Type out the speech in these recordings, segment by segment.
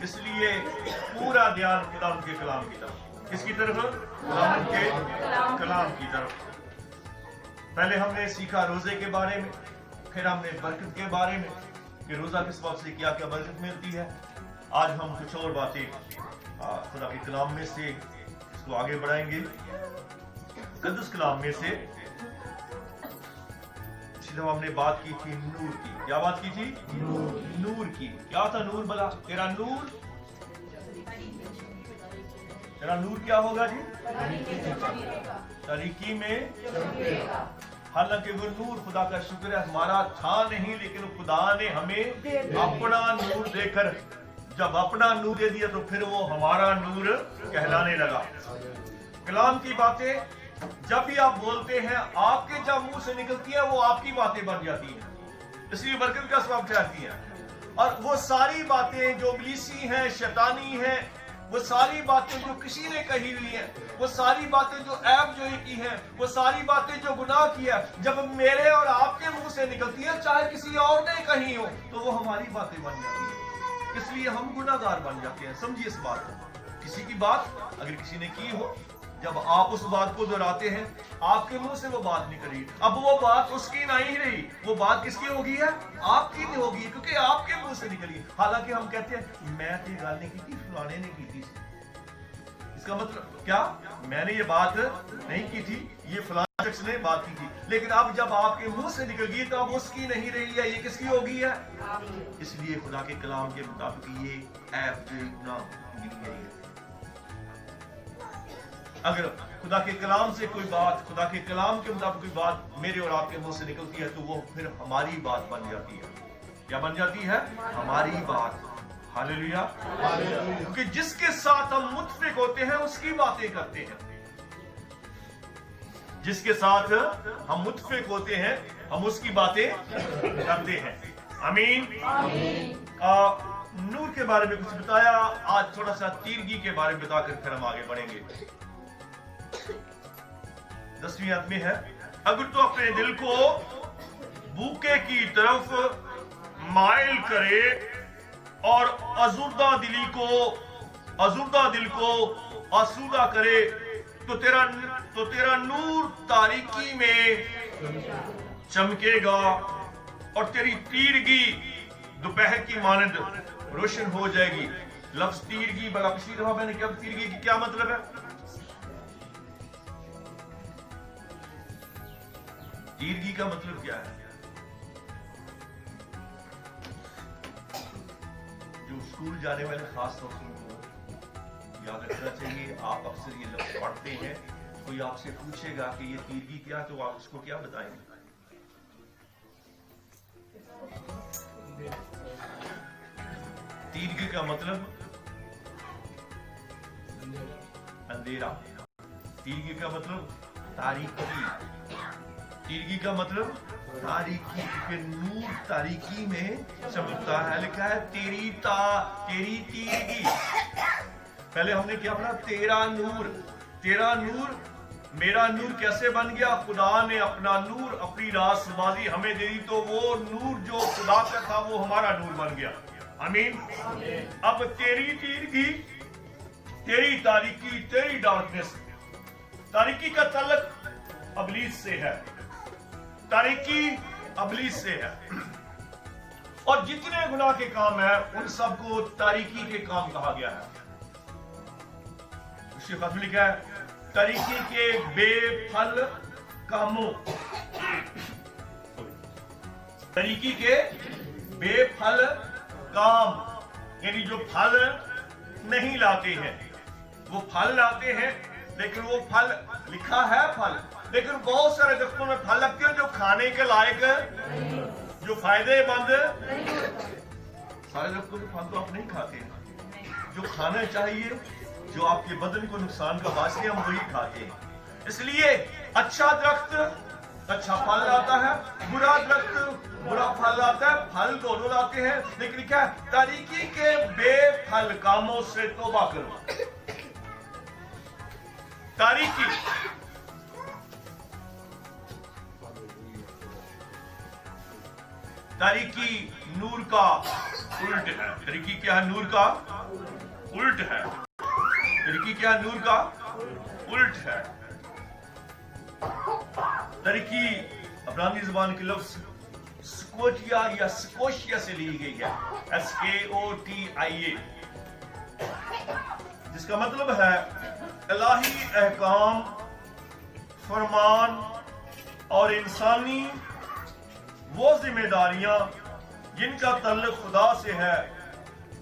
इसलिए पूरा ध्यान खुदा के कलाम की तरफ। किसकी तरफ? खुदा के कलाम की तरफ। पहले हमने सीखा रोजे के बारे में, फिर हमने बरकत के बारे में कि रोजा किस वक्त से क्या क्या बरकत मिलती है। आज हम कुछ और बातें खुदा के कलाम में से इसको आगे बढ़ाएंगे। मुकद्दस कलाम में से जब हमने बात की थी नूर की, क्या बात की थी? नूर की। क्या था नूर? भला तेरा नूर क्या होगा जी? तारीकी में। हालांकि वो नूर, खुदा का शुक्र है, हमारा था नहीं, लेकिन खुदा ने हमें अपना नूर देकर, जब अपना नूर दे दिया तो फिर वो हमारा नूर कहलाने लगा। कलाम की बातें जब भी आप बोलते हैं, आपके जब मुंह से निकलती है वो आपकी बातें बन जाती हैं, इसलिए बरकत का सबब ठहरती हैं। और वो सारी बातें जो इब्लीसी हैं, शैतानी हैं, वो सारी बातें जो किसी ने कही हुई हैं, वो सारी बातें जो ऐब जोई की हैं, वो सारी बातें जो गुनाह की है, जब मेरे और आपके मुंह से निकलती है, चाहे किसी और ने कही हो, तो वो हमारी बातें बन जाती हैं, इसलिए हम गुनाहगार बन जाते हैं। समझिए इस बात को। किसी की बात अगर किसी ने की हो, जब आप उस बात को दोहराते हैं, आपके मुंह से वो बात निकली, अब वो बात उसकी नहीं रही, वो बात किसकी होगी है? आपकी नहीं होगी, क्योंकि आपके मुंह से निकली। हालांकि हम कहते हैं मैं तो गाल नहीं की थी, फलाने ने की थी। इसका मतलब क्या? मैंने ये बात नहीं की थी, ये फलाना शख्स ने बात की थी, लेकिन अब जब आपके मुंह से निकल गई तो अब उसकी नहीं रही है, ये किसकी होगी है? इसलिए खुदा के कलाम के मुताबिक ये ऐब जो गुनाह गिनी गई है। अगर खुदा के कलाम से कोई बात, खुदा के कलाम के मुताबिक कोई बात मेरे और आपके मुंह से निकलती है, तो वो फिर हमारी बात बन जाती है। क्या बन जाती है? हमारी बात। हालेलुया। क्योंकि जिसके साथ हम मुत्तफिक होते हैं उसकी बातें करते हैं। जिसके साथ हम मुत्तफिक होते हैं हम उसकी बातें करते हैं। आमीन। नूर के बारे में कुछ बताया, आज थोड़ा सा तीरगी के बारे में बताकर फिर हम आगे बढ़ेंगे। 10वीं आयत में है, अगर तो अपने दिल को भूखे की तरफ माइल करे और आसूदा दिल को आसूदा करे, तो तेरा नूर तारीकी में चमकेगा और तेरी तीरगी दोपहर की मानंद रोशन हो जाएगी। लफ्ज तीरगी, बड़ा पिछली दफा मैंने क्या तीरगी की क्या मतलब है? तीरगी का मतलब क्या है? जो स्कूल जाने वाले खास तौर से याद रखना चाहिए, आप अक्सर ये लफ्ज पढ़ते हैं, कोई आपसे पूछेगा कि ये तीरगी क्या, तो आप उसको क्या बताएंगे? तीरगी का मतलब अंधेरा, तीरगी का मतलब तारीकी, तीरगी का मतलब तारीकी, के नूर तारीकी में चमकता है। लिखा है तेरी तीरगी। पहले हमने क्या पढ़ा? तेरा नूर। मेरा नूर कैसे बन गया? खुदा ने अपना नूर, अपनी रासबाजी हमें दे दी, तो वो नूर जो खुदा का था वो हमारा नूर बन गया। आमीन। अब तेरी तीरगी, तेरी तारीकी, तेरी डार्कनेस, तारीकी का तल्लुक अबलीस से है, तारीकी अबलीस से है, और जितने गुनाह के काम है उन सबको तारीकी के काम कहा गया है। उसके बाद लिखा है तारीकी के बेफल कामों, तारीकी के बेफल काम, यानी जो फल नहीं लाते हैं, वो फल लाते हैं, लेकिन वो फल लिखा है फल, लेकिन बहुत सारे दरख्तों में फल लगते हैं जो खाने के लायक, जो फायदेमंद। सारे दरख्तों के फल तो आप नहीं खाते हैं, जो खाना चाहिए, जो आपके बदन को नुकसान का बायस है, हम वही खाते हैं। इसलिए अच्छा दरख्त अच्छा फल लाता है, बुरा दरख्त बुरा फल लाता है, फल दोनों लाते हैं, लेकिन क्या तारीकी के बेफल कामों से तौबा करो। तारीकी तारीकी नूर का उल्ट है। तारीकी क्या है? नूर का उल्ट है। तारीकी क्या है? नूर का उल्ट है। तारीकी अब्रानी ज़बान के लफ्ज़ स्कोटिया या स्कोशिया से ली गई है, SKOTIA, जिसका मतलब है इलाही अहकाम, फरमान और इंसानी वो जिम्मेदारियां जिनका तल्लुक खुदा से है,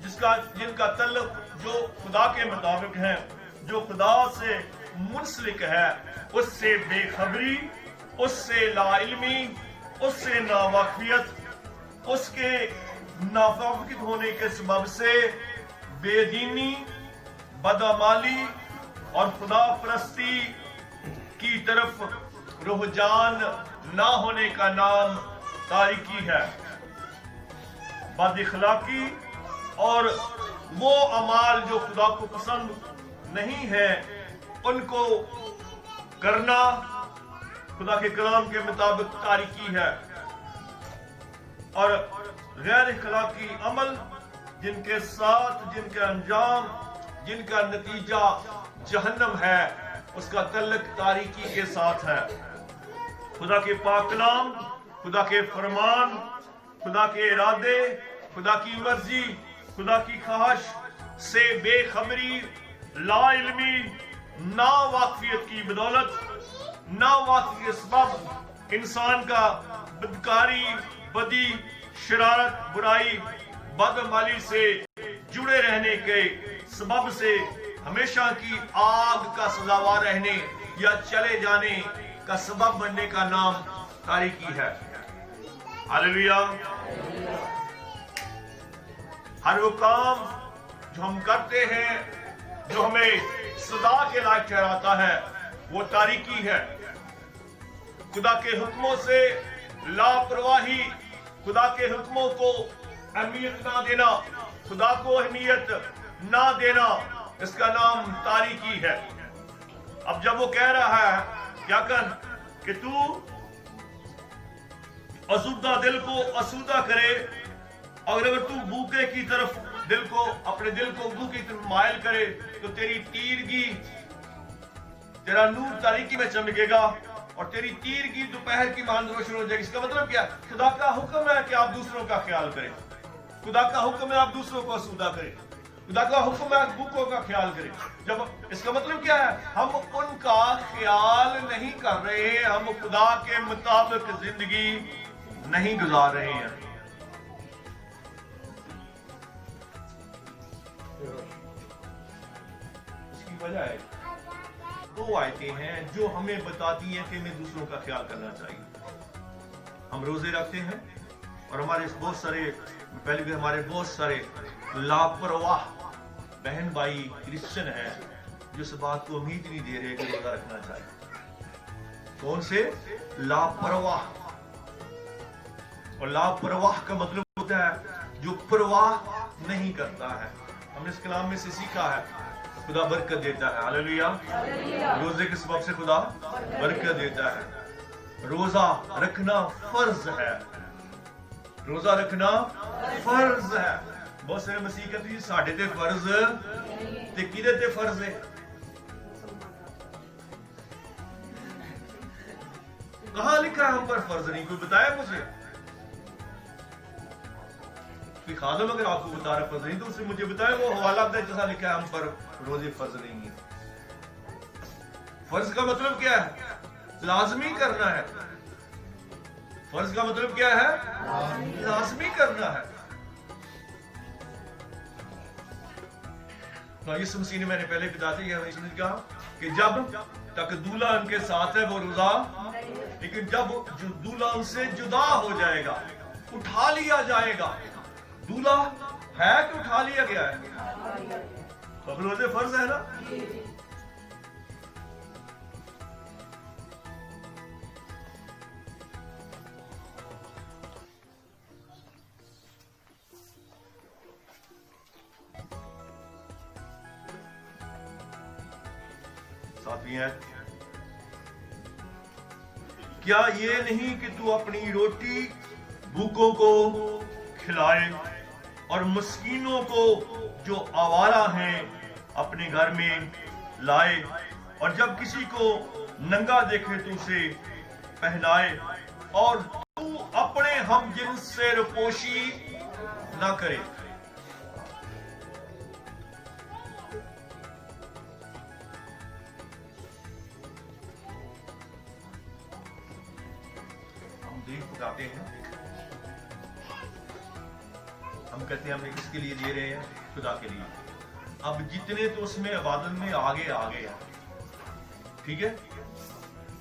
जिनका तल्लुक जो खुदा के मुताबिक है, जो खुदा से मुंसलिक है, उससे बेखबरी, उससे लाइल्मी, उससे नावाकिफियत, उसके नाफाकित होने के सबब से बेदीनी, बदअमाली और खुदा परस्ती की तरफ रुझान ना होने का नाम तारीकी है। बदअखलाकी और वो अमाल जो खुदा को पसंद नहीं है उनको करना खुदा के कलाम के मुताबिक तारीकी है। और गैर अखलाकी अमल जिनके साथ, जिनका अंजाम, जिनका नतीजा जहन्नम है, उसका तल्लुक तारीकी के साथ है। खुदा के पाक कलाम, खुदा के फरमान, खुदा के इरादे, खुदा की मर्जी, खुदा की ख्वाहिश से बेखबरी, लाइल्मी, नावाकिफियत की बदौलत, नावाकिफियत के सबब इंसान का बदकारी, बदी, शरारत, बुराई, बदअमली से जुड़े रहने के सबब से हमेशा की आग का सजावार रहने या चले जाने का सबब बनने का नाम तारीकी है। हालेलुया। हर वो काम जो हम करते हैं, जो हमें सदा के लायक ठहराता है, वो तारीकी है। खुदा के हुक्मों से लापरवाही, खुदा के हुक्मों को अहमियत ना देना, खुदा को अहमियत ना देना, इसका नाम तारीकी है। अब जब वो कह रहा है क्या कर कि तू असूदा दिल को असूदा करे, और अगर तू भूखे की तरफ दिल को, अपने दिल को भूखे की तरफ मायल करे, तो तेरी तीरगी, तेरा नूर तारीकी में चमकेगा और तेरी तीरगी दोपहर की मान रोशन हो जाएगी। इसका मतलब क्या? खुदा का हुक्म है कि आप दूसरों का ख्याल करें। खुदा का हुक्म है आप दूसरों को असूदा करें। खुदा का हुक्म है भूखों का ख्याल करें। जब इसका मतलब क्या है? हम उनका ख्याल नहीं कर रहे हैं, हम खुदा के मुताबिक जिंदगी नहीं गुजार रहे हैं। इसकी वजह है दो आयतें हैं जो हमें बताती हैं कि हमें दूसरों का ख्याल करना चाहिए। हम रोजे रखते हैं और हमारे बहुत सारे, पहले भी हमारे बहुत सारे लापरवाह बहन भाई क्रिश्चियन हैं जो इस बात को उम्मीद नहीं दे रहे कि रोजा रखना चाहिए। कौन से? लापरवाह। और लापरवाह का मतलब होता है जो परवाह नहीं करता है। हमने इस कलाम में से सीखा है खुदा बरकत देता है। हालेलुया। रोजे के सबब से खुदा बरकत देता है। रोजा रखना फर्ज है। रोजा रखना फर्ज है। बहुत सारे मसीह कहते हैं साढ़े ते फर्ज ते किदे ते फर्ज है? कहां लिखा है हम पर फर्ज नहीं? कोई बताया मुझे? कोई खादम अगर आपको बता रहा फर्ज नहीं तो उससे मुझे बताया वो हवाला दे जैसा लिखा है हम पर रोजे फर्ज नहीं है। फर्ज का मतलब क्या है? लाजमी करना है। फर्ज का मतलब क्या है? लाजमी करना है। तो यीशु मसीह ने, मैंने पहले बताते ही कहा कि जब तक दूल्हा उनके साथ है वो रोजा, लेकिन जब दूल्हा उनसे जुदा हो जाएगा, उठा लिया जाएगा, दूल्हा है कि उठा लिया गया है, तो अब रोजे फर्ज है ना। क्या ये नहीं कि तू अपनी रोटी भूखों को खिलाए और मस्कीनों को जो आवारा हैं अपने घर में लाए, और जब किसी को नंगा देखे तो उसे पहनाए, और तू अपने हम जिन्स से रुपोशी ना करे। हम दीन पकाते हैं, हम कहते हैं हम किसके लिए दे रहे हैं? खुदा के लिए। अब जितने तो उसमें इबादत में आगे हैं, ठीक है,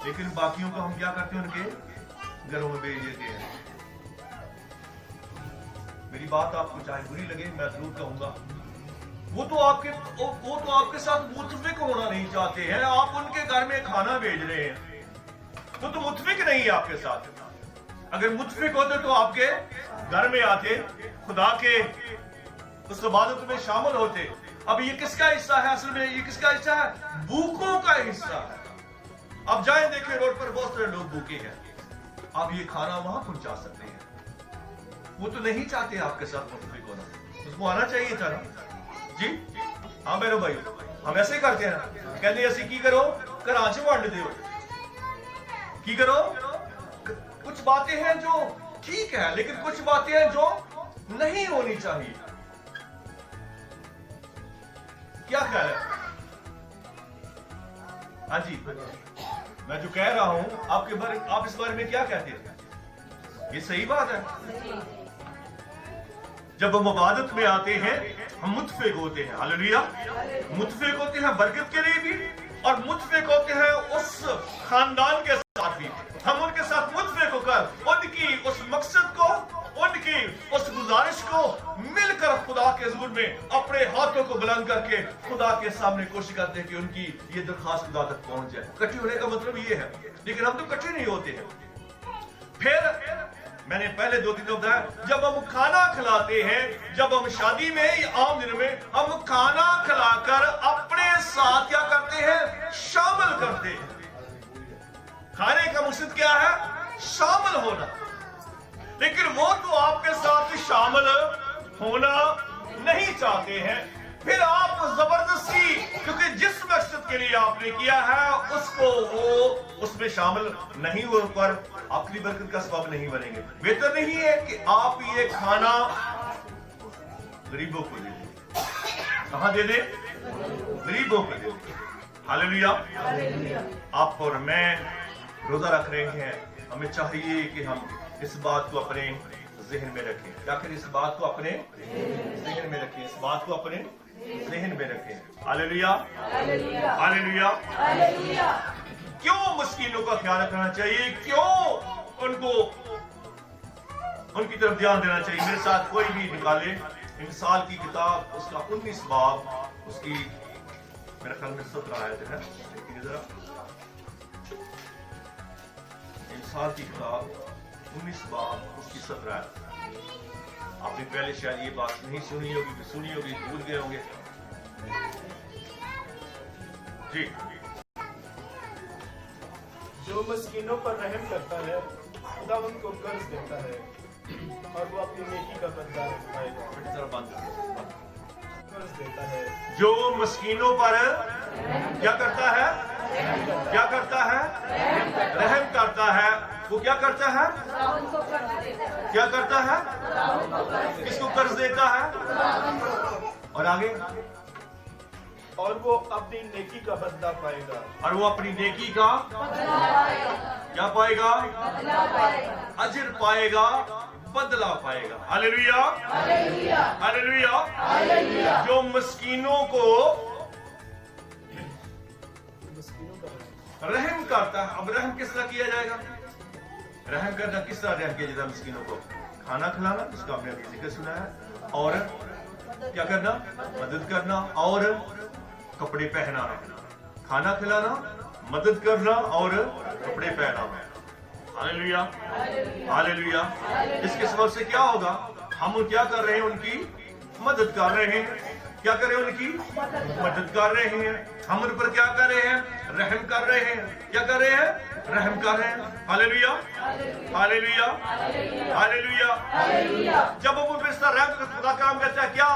लेकिन बाकियों को हम क्या करते हैं? उनके घरों में भेज देते हैं। मेरी बात आपको चाहे बुरी लगे, मैं जरूर कहूंगा, वो तो आपके साथ मुतफिक होना नहीं चाहते हैं। आप उनके घर में खाना भेज रहे हैं, वो तो मुतफिक नहीं है आपके साथ। अगर मुतफिक होते तो आपके घर में आते, खुदा के उस इबादत में शामिल होते। अब ये किसका हिस्सा है? असल में ये किसका हिस्सा है? भूखों का हिस्सा है। अब जाएं देखें, रोड पर बहुत सारे लोग भूखे हैं, आप ये खाना वहां पहुंचा सकते हैं। वो तो नहीं चाहते आपके साथ मुतफिक होना, उसको आना चाहिए था ना जी। हाँ मेरे भाई, हम ऐसे करते हैं ना, कहते ऐसे की करो, कराची वंड दो की करो। कुछ बातें हैं जो ठीक है, लेकिन कुछ बातें हैं जो नहीं होनी चाहिए। क्या ख्याल है? हाँ जी, मैं जो कह रहा हूं आप इस बारे में क्या कहते हैं? ये सही बात है। जब हम इबादत में आते हैं हम मुतफिक होते हैं। हालेलुया। मुतफिक होते हैं बरकत के लिए भी, और मुतफिक होते हैं उस खानदान के साथ भी। हम उनके साथ मुतफिक होकर उनकी उस मकसद को, उनकी उस गुजारिश को मिलकर खुदा के हुजूर में अपने हाथों को बुलंद करके खुदा के सामने कोशिश करते हैं कि उनकी ये दरखास्त खुदा तक पहुंच जाए। इकट्ठे होने का मतलब ये है, लेकिन हम तो इकट्ठे नहीं होते हैं। फिर मैंने पहले 2 दिन बताया, जब हम खाना खिलाते हैं, जब हम शादी में या आम दिनों में हम खाना खिलाकर अपने साथ क्या करते हैं? शामिल करते हैं। खाने का मकसद क्या है? शामिल होना। लेकिन वो तो आपके साथ शामिल होना नहीं चाहते हैं। फिर आप जबरदस्ती, क्योंकि जिस मकसद के लिए आपने किया है उसको वो उसमें शामिल नहीं होकर आपकी बरकत का सबब नहीं बनेंगे। बेहतर नहीं है कि आप ये खाना गरीबों को दे दें? कहां दे दें? गरीबों को दे दें। हालेलुया। आप और मैं रोजा रख रहे हैं, हमें चाहिए कि हम इस बात को अपने जहन में रखें। क्या करें? इस बात को अपने जहन में रखें, इस बात को अपने जहन में रखें। Hallelujah, hallelujah. क्यों मस्कीनों का ख्याल रखना चाहिए? क्यों उनको उनकी तरफ ध्यान देना चाहिए? मेरे साथ कोई भी निकाले इंसाल की किताब, उसका 19 बाब, उसकी मेरे ख्याल में 17 आयत है। देखिए जरा, इंसाल की किताब 19 बाब, उसकी 17 आयत। आपने पहले शायद ये बात नहीं सुनी होगी, भूल गए होंगे जी। जो मस्कीनों पर रहम करता है खुदा उनको कर्ज देता है और वो अपनी नेकी का बदला पाएगा। कर्ज देता है। जो मस्कीनों पर क्या करता है? क्या करता है? रहम करता है। वो क्या करता है? क्या करता है? किसको कर्ज देता है? और आगे, और वो अपनी नेकी का बदला पाएगा। और वो अपनी नेकी का क्या पाएगा? अजर पाएगा, बदला पाएगा। Hallelujah, hallelujah. जो मस्कीनों को रहम करता है। अब रहम किस तरह किया जाएगा? रहम करना किस तरह रहम किया जाता है? मस्कीनों को खाना खिलाना, जिसका आपने अभी जिक्र सुना है, और क्या करना? मदद करना, और कपड़े पहनाना। खाना खिलाना, मदद करना और कपड़े पहनाना। Hallelujah, hallelujah. इसके सबब से क्या होगा? हम क्या कर रहे हैं? उनकी मदद कर रहे हैं। क्या कर रहे हैं? उनकी मदद कर रहे हैं। हम उन पर क्या कर रहे हैं? रहम कर रहे हैं। क्या कर रहे हैं? रहम कर रहे हैं। Hallelujah, hallelujah, hallelujah. जब अबू बिस्तर रहम का खुदा काम करता है, क्या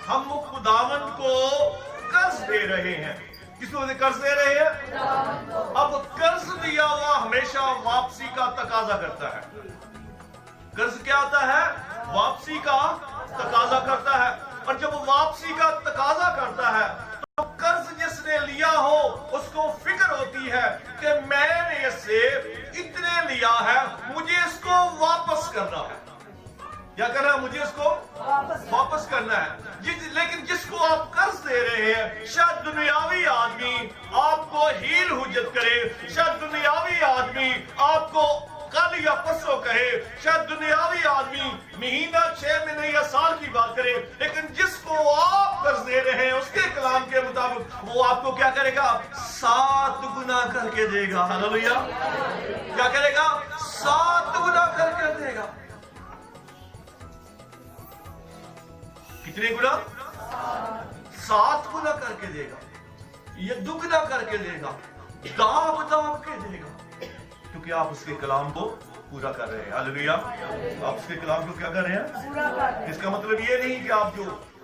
हम खुदावन को कर्ज दे रहे हैं? किसको कर्ज दे रहे हैं? अब कर्ज दिया हुआ हमेशा वापसी का तकाजा करता है। कर्ज क्या होता है? वापसी का तकाजा करता है। और जब वापसी का तकाजा करता है तो कर्ज जिसने लिया हो उसको फिक्र होती है कि मैंने इससे इतने लिया है, मुझे इसको वापस करना है। क्या करना है? मुझे इसको वापस करना है। लेकिन जिसको आप कर्ज दे रहे हैं, शायद दुनियावी आदमी आपको हील हुज्जत करे, शायद दुनियावी आदमी आपको कल या परसों कहे, शायद दुनियावी आदमी महीना 6 महीने या साल की बात करे, लेकिन जिसको आप कर्ज दे रहे हैं उसके कलाम के मुताबिक वो आपको क्या करेगा? 7 गुना करके देगा। हालेलुया। क्या करेगा? 7 गुना करके देगा। कितने गुना? 7 गुना करके देगा। ये दुगना करके देगा, दाब दाब के देगा, क्योंकि आप उसके कलाम को पूरा कर रहे हैं। हालेलुया। आप उसके कलाम को क्या कर रहे हैं? इसका मतलब ये नहीं कि आप जो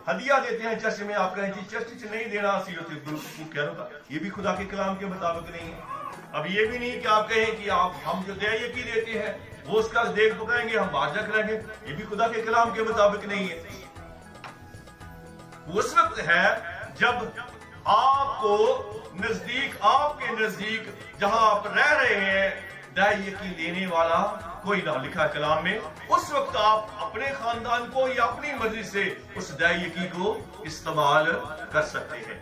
हदिया देते हैं चर्च में, आप कहें जी चर्च नहीं देना कह रहा था, ये भी खुदा के कलाम के मुताबिक नहीं है। अब ये भी नहीं कि आप कहें कि आप हम जो दया की देते हैं वो उसका देख पकाएंगे, हम बाहर रख लेंगे, ये भी खुदा के कलाम के मुताबिक नहीं है। उस वक्त है जब आपको नजदीक, आपके नजदीक जहां आप रह रहे हैं, दाई यकीन देने वाला कोई ना लिखा है कलाम में, उस वक्त आप अपने खानदान को या अपनी मर्जी से उस दाई यकीन को इस्तेमाल कर सकते हैं।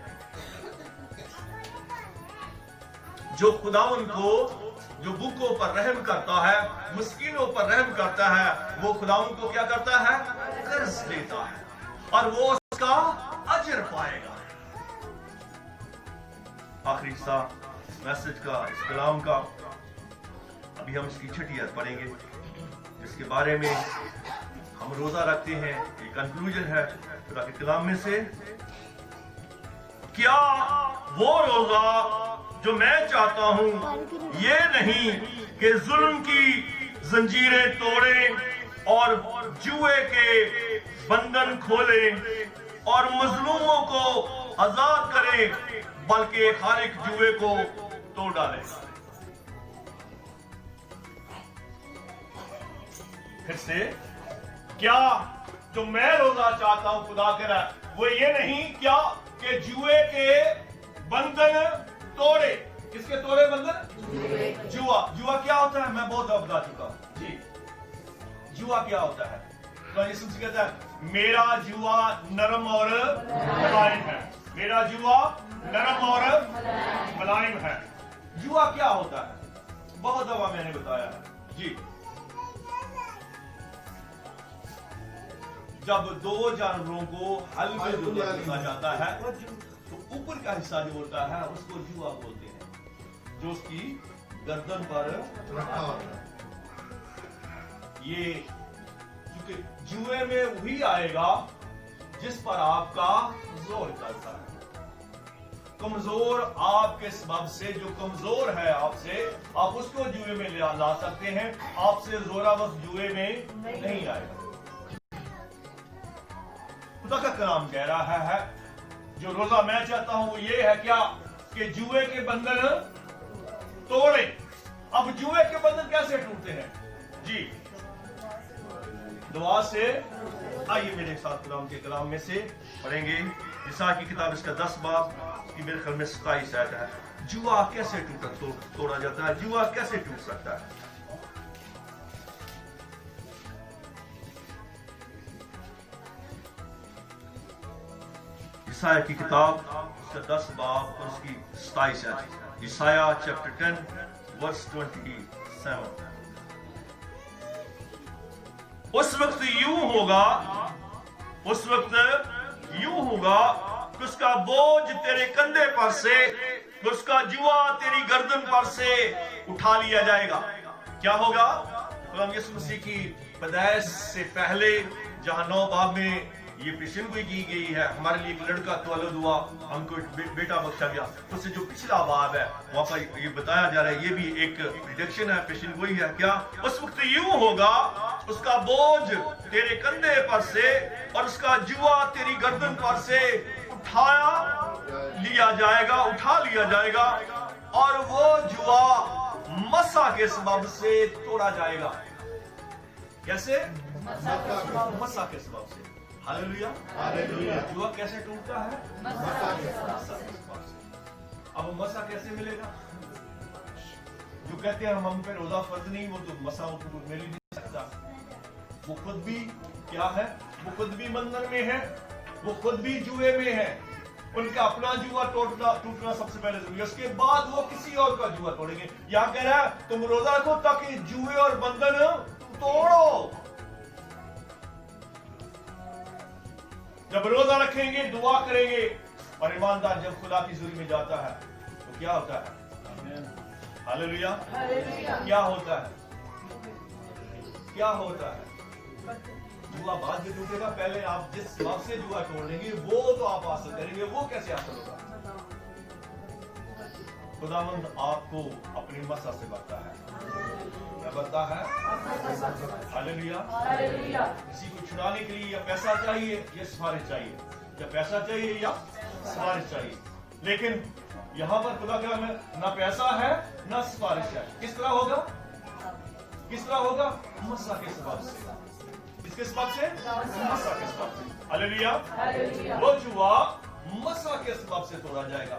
जो खुदावन को, जो भूखों पर रहम करता है, मिस्कीनों पर रहम करता है, वो खुदावन को क्या करता है? कर्ज देता है और वो उसका अजर पाएगा। आखिरी हिस्सा मैसेज का, इस कलाम का, अभी हम इसकी छठी आयत पढ़ेंगे जिसके बारे में हम रोजा रखते हैं। ये कंक्लूजन है खुदा के कलाम में से। क्या वो रोजा जो मैं चाहता हूं ये नहीं कि जुल्म की जंजीरें तोड़े और जुए के बंधन खोले और मजलूमों को आजाद करे, बल्कि हर एक जुए को तोड़ डाले। फिर से, क्या जो मैं रोजा चाहता हूं खुदा करा वो ये नहीं क्या कि जुए के बंधन तोड़े। किसके तोड़े बंधन? जुआ। जुआ क्या होता है? मैं बहुत बता चुका जी। जुआ क्या होता है? तो यीशु कहता है मेरा जुआ नरम और मुलायम है। मेरा जुआ नरम और मुलायम है। जुआ क्या होता है? बहुत दफा मैंने बताया है जी। जब दो जानवरों को हल में जोड़ा जाता है तो ऊपर का हिस्सा जो होता है उसको जुआ बोलते हैं, जो उसकी गर्दन पर रखा होता है। ये क्योंकि जुए में वही आएगा जिस पर आपका जोर चलता है। कमजोर आपके सबब से, जो कमजोर है आपसे, आप उसको जुए में ला सकते हैं, आपसे जोरावर जुए में नहीं आएगा। खुदा का कलाम कह रहा है जो रोजा मैं चाहता हूं वो ये है क्या कि जुए के बंधन तोड़े। अब जुए के बंधन कैसे टूटते हैं जी? दुआ से। आइए मेरे साथ कलाम के कलाम में से पढ़ेंगे। यशायाह की किताब इसका 10 बाब की मेरे ख्याल में 27 आयत है। जुआ कैसे तोड़ा जाता है? जुआ कैसे टूट सकता है? यशायाह की किताब उसका 10 बाब और उसकी 27 आयत। यशायाह चैप्टर 10 वर्स 27। उस वक्त यूं होगा, उस वक्त यूं होगा कि उसका बोझ तेरे कंधे पर से, उसका जुआ तेरी गर्दन पर से उठा लिया जाएगा। क्या होगा? यीशु मसीह की पैदाइश से पहले जहां 9 बाब में ये पेशन गोई की गई है, हमारे लिए एक लड़का तौलूद हुआ, हमको एक बेटा बख्शा गया। उससे जो पिछला बाब है वहाँ पर ये बताया जा रहा है, ये भी एक प्रिडिक्शन है, पेशन गोई है। क्या उस वक्त यूं होगा, उसका बोझ तेरे कंधे पर से और उसका जुआ तेरी गर्दन पर से उठा लिया जाएगा और वो जुआ मसा के सबब से तोड़ा जाएगा। कैसे? मसा के सबब से। हालेलुया। जुआ कैसे टूटता है? मसा के सबब से। अब मसा कैसे मिलेगा? जो कहते हैं हम पे रोजा फर्ज नहीं, वो तो मसा मिल ही नहीं सकता। वो खुद भी क्या है? वो खुद भी बंधन में है, वो खुद भी जुए में है। उनका अपना जुआ टूटना सबसे पहले जरूरी है, उसके बाद वो किसी और का जुआ तोड़ेंगे। यहाँ कह रहा है तुम रोजा रखो ताकि जुए और बंधन तोड़ो। जब रोजा रखेंगे, दुआ करेंगे और ईमानदार जब खुदा की हुजूरी में जाता है तो क्या होता है? हालेलुया। क्या होता है? क्या होता है? जुआ बाद में टूटेगा, पहले आप जिस बात से जुआ तोड़ लेंगे वो तो आप हासिल करेंगे। वो कैसे हासिल होगा? खुदावंद आपको अपनी मसा से बता है। क्या बता है? हालेलुया। किसी को छुड़ाने के लिए या पैसा चाहिए या सिफारिश चाहिए, या पैसा चाहिए या सिफारिश चाहिए। लेकिन यहाँ पर खुदा क्या है, ना पैसा है ना सिफारिश है। किस तरह होगा? किस तरह होगा? मसा के सबब से। किसके सबब से? मसा के सबब से। हालेलुया। वो जुआ मसा के सबब से तोड़ा जाएगा।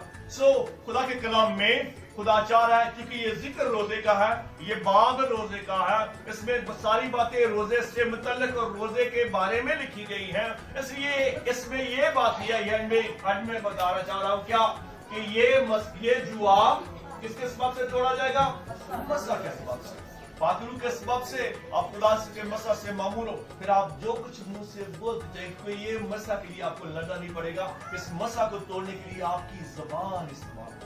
खुदा के कलाम में खुदा चाह रहा है, क्योंकि ये जिक्र रोजे का है, ये बाब रोजे का है, इसमें सारी बातें रोजे से मुतल्लिक और रोजे के बारे में लिखी गई हैं, इसलिए इसमें ये बात मैं बताना चाह रहा हूँ क्या कि ये जुआ किसके सबब से तोड़ा जाएगा? मसा के सबब से। पातरू के सबब से आप खुदा के मसा से मामूल हो, फिर आप जो कुछ मुंह से बोलते हैं, कोई ये मसा के लिए आपको लड़ना नहीं पड़ेगा। इस मसा को तोड़ने के लिए आपकी ज़बान इस्तेमाल होगी।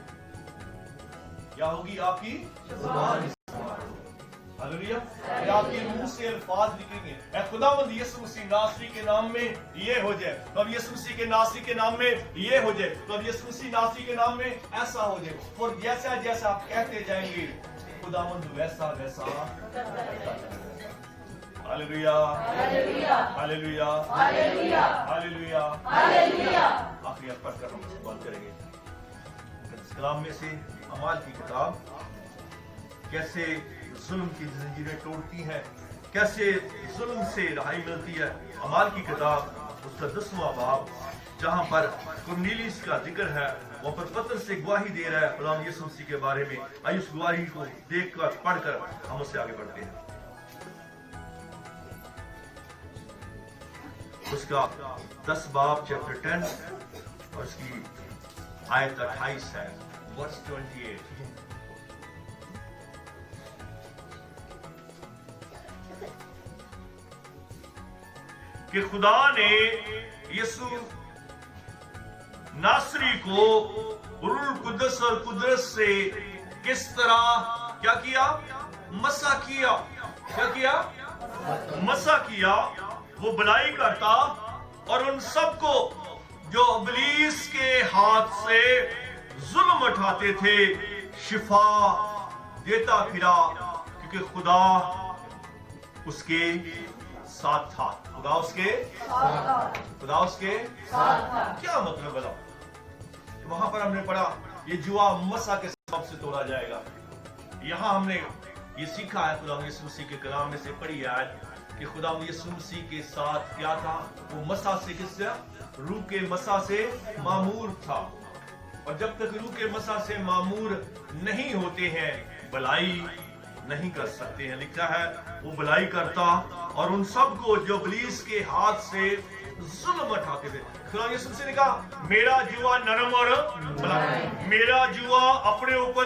क्या होगी? आपकी ज़बान इस्तेमाल होगी। हालेलुया। आपके मुंह से अल्फाज निकलेंगे, ऐ खुदावंद यीशु मसीह नासरी के नाम में ये हो जाए, तो अब यीशु मसीह के नासरी के नाम में ये हो जाए, तो अब यीशु मसीह नासरी के नाम में ऐसा हो जाए। और जैसा जैसा आप कहते जाएंगे खुदावंद वैसा वैसा। हालेलुया। हालेलुया। हालेलुया। आखिरी पढ़कर हम बात करेंगे। इस कलाम में से अमाल की किताब कैसे जुल्म की जंजीरें तोड़ती है, कैसे जुल्म से रहाई मिलती है। अमाल की किताब उसका 10वां बाब, जहां पर कुरनेलियुस का जिक्र है, वहां पर पतरस से गवाही दे रहा है खुदा यीशु मसीह के बारे में। आइए उस गवाही को देखकर पढ़कर हम उससे आगे बढ़ते हैं। उसका 10 बाब चैप्टर 10 और उसकी आयत 28 है, वर्स 28। कि खुदा ने यीशु नासरी को रूह कुदस और कुदरत से किस तरह क्या किया? मसा किया। क्या किया? मसा किया। वो भलाई करता और उन सबको जो इब्लीस के हाथ से जुल्म उठाते थे शिफा देता फिरा, क्योंकि खुदा उसके साथ था। खुदा उसके साथ था। क्या मतलब बताओ? वहां पर हमने पढ़ा ये जुआ मसा के सबब से तोड़ा जाएगा। यहां हमने ये सीखा है खुदा यीशु मसीह के कलाम में से पढ़ी है कि खुदा यीशु मसीह के साथ क्या था? वो मसा से, किससे? रूह के मसा से मामूर था। और जब तक रूह के मसा से मामूर नहीं होते हैं, भलाई नहीं कर सकते हैं। लिखा है वो भलाई करता और उन सबको जो इब्लीस के हाथ से जुल्म उठाते थे। खुदा यीशु मसीह ने कहा मेरा जुआ नरम और भलाई, मेरा जुआ अपने ऊपर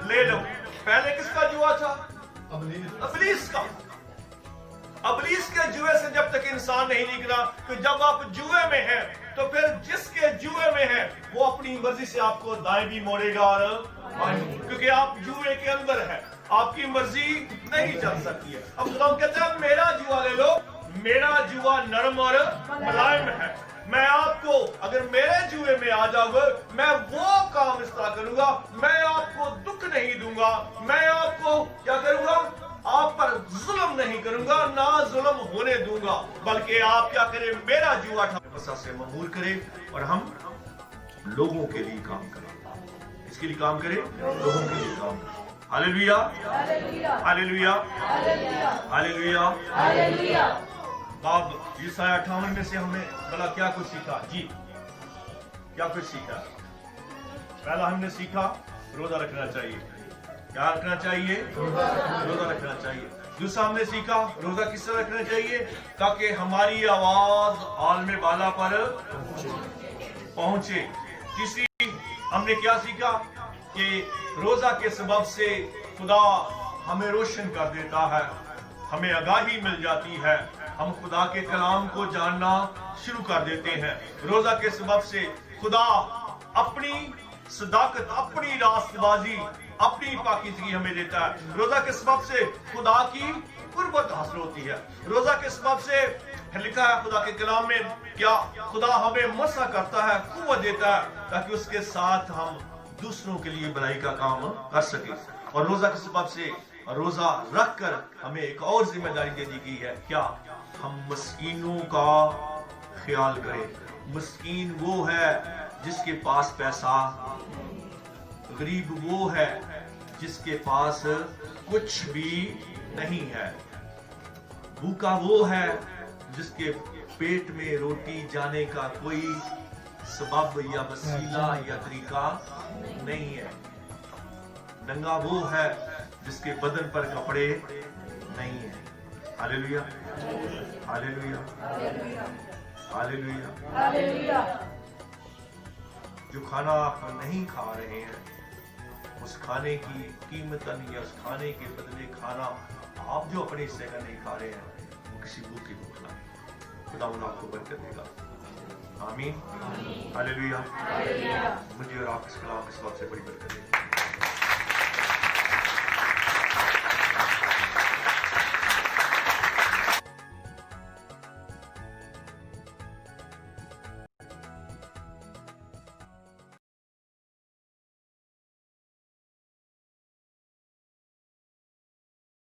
ले लो। पहले किसका जुआ था? इब्लीस का। इब्लीस के जुए से जब तक इंसान नहीं निकला, तो जब आप जुए में हैं तो फिर जिसके जुए में है वो अपनी मर्जी से आपको दाएं भी मोड़ेगा और क्योंकि आप जुए के अंदर है, आपकी मर्जी नहीं चल सकती है। अब खुदा कहते हैं मेरा जुआ ले लो, मेरा जुआ नरम और मुलायम है। मैं आपको अगर मेरे जुए में आ जाओगे, मैं वो काम इस तरह करूंगा, मैं आपको दुख नहीं दूंगा, मैं आपको क्या करूंगा, आप पर जुल्म नहीं करूंगा, ना जुल्म होने दूंगा, बल्कि आप क्या करें, मेरा जुआ मसा से ममूर करें और हम लोगों के लिए काम करें। इसके लिए काम करें, लोगों के लिए काम करें। Hallelujah, hallelujah, hallelujah, hallelujah. बाब यशायाह 58 में से हमने भला क्या कुछ सीखा जी, क्या कुछ सीखा? पहला हमने सीखा रोजा रखना चाहिए। क्या रखना चाहिए? रोजा रखना चाहिए। दूसरा हमने सीखा रोजा किस तरह रखना चाहिए ताकि हमारी आवाज आलमे बाला पर पहुंचे। तीसरी हमने क्या सीखा कि रोजा के सबब से खुदा हमें रोशन कर देता है, हमें आगाही मिल जाती है, हम खुदा के कलाम को जानना शुरू कर देते हैं। रोजा के सबब से खुदा अपनी सदाकत, अपनी रास्तबाजी, अपनी पाकीज़गी हमें देता है। रोजा के सबब से खुदा की कुर्बत हासिल होती है। रोजा के सबब से लिखा है खुदा के कलाम में, क्या खुदा हमें मसा करता है, कुव्वत देता है ताकि उसके साथ हम दूसरों के लिए भलाई का काम कर सके। और रोजा के सबब से रोजा रख कर हमें एक और जिम्मेदारी दे दी गई है, क्या हम मस्कीनों का ख्याल करें। मस्कीन वो है जिसके पास पैसा, गरीब वो है जिसके पास कुछ भी नहीं है, भूखा वो है जिसके पेट में रोटी जाने का कोई सबब या वसीला या तरीका नहीं है, नंगा वो है जिसके बदन पर कपड़े नहीं है। Hallelujah, hallelujah, hallelujah, hallelujah. जो खाना आप नहीं खा रहे हैं, उस खाने की कीमतन या उस खाने के बदले खाना आप जो अपने हिस्से का नहीं खा रहे हैं, वो किसी भूखे को खिलाएं। खुदा आपको बरकत देगा। आमीन, हालेलुया। मुझे और आप इस कलाम के सबब से बड़ी बरकत देगा।